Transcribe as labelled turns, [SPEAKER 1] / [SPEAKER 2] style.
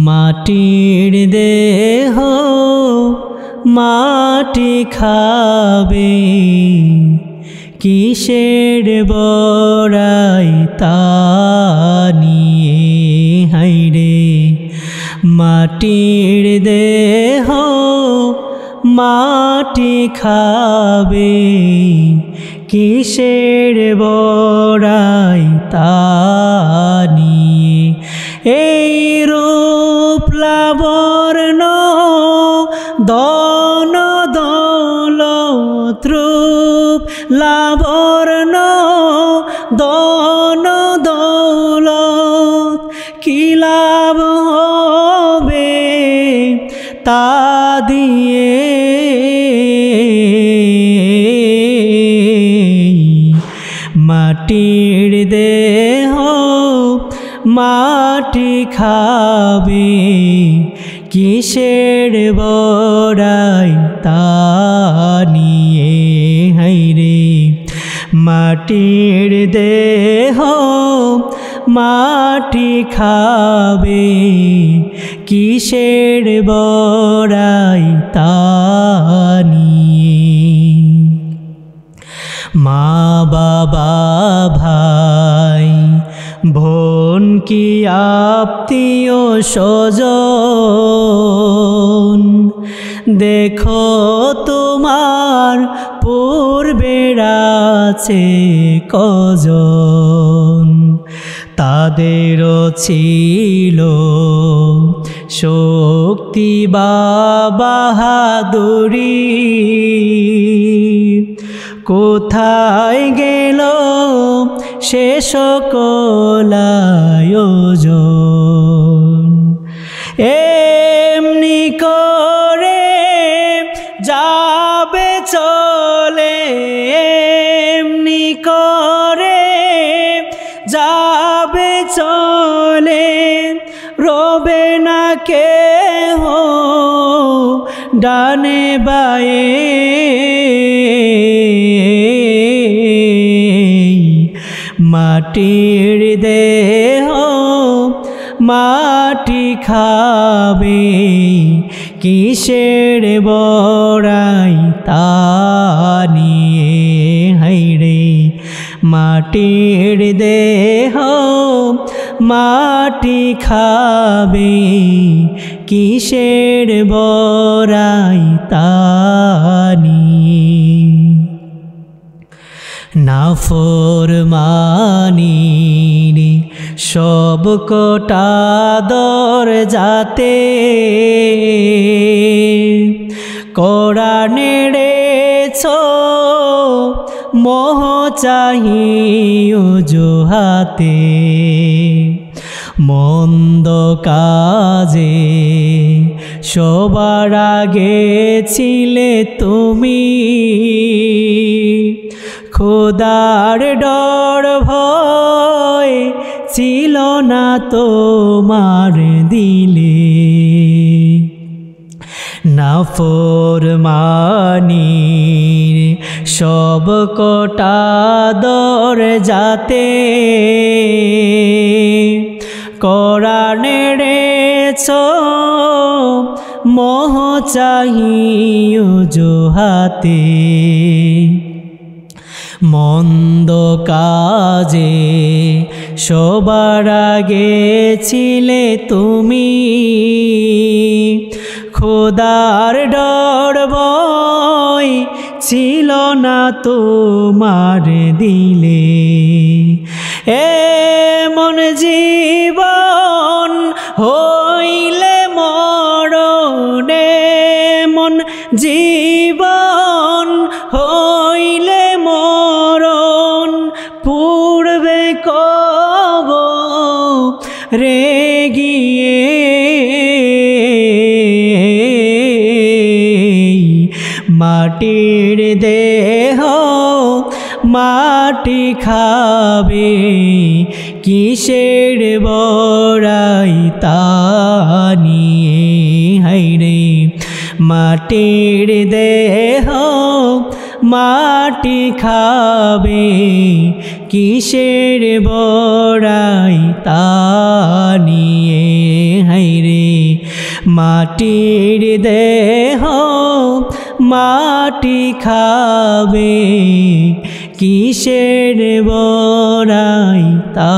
[SPEAKER 1] মাটির দেহ মাটি খাবে, কিসের বড়াই তা নিয়ে হায়রে। মাটির দেহ মাটি খাবে, কিসের বড়াই তা নিয়ে। এই রূপ লাবণ্য ধন দৌলত, রূপ লাবণ্য ধন দৌলত, কি লাভ হবে তা দিয়ে। মাটির দেহ মাটি খাবে, কিসের বড়াই তা নিয়ে হায়রে। মাটির দেহ মাটি খাবে, কিসের বড়াই তা নিয়ে। মা বাবা ভাই বোন কি আত্মীয় স্বজন, দেখো তোমার পূর্বের আছে কজন। তাদেরও ছিল শক্তি বা বাহাদুরি, কোথায় গেল সে সকল আয়োজন। এমনি করে যাবে চলে, এমনি করে যাবে চলে, রবে না কেহ ডানে বায়ে। মাটির দেহ মাটি খাবে, কিসের বড়াই তা নিয়ে হায়রে। মাটির দেহ মাটি খাবে, কিসের বড়াই তা নিয়ে। নাফরমানির সব কটা দর যাতে, কোরআনের মোহ চাহি অজুহাতে। মন্দ কাজে সবার আগে ছিলে তুমি, খোদার ডর ভয় ছিল না তোমার দিলে। নাফরমানির সব কটা দর যাতে, কোরআনের মোহ চাহি অজুহাতে। মন্দ কাজে সবার আগে ছিলে তুমি, খোদার ডর ভয় ছিল না তোমার দিলে। এমন জীবন হইলে মরণ, এমন জীবন হইলে মরণ, পূর্বে কবরে গিয়ে। মাটির দেহ মাটি খাবে, কিসের বড়াই তা নিয়ে হায়রে। মাটির দেহ মাটি খাবে, কিসের বড়াই তা নিয়ে হায়রে। মাটির দেহ মাটি খাবে, কিসের বড়াই তা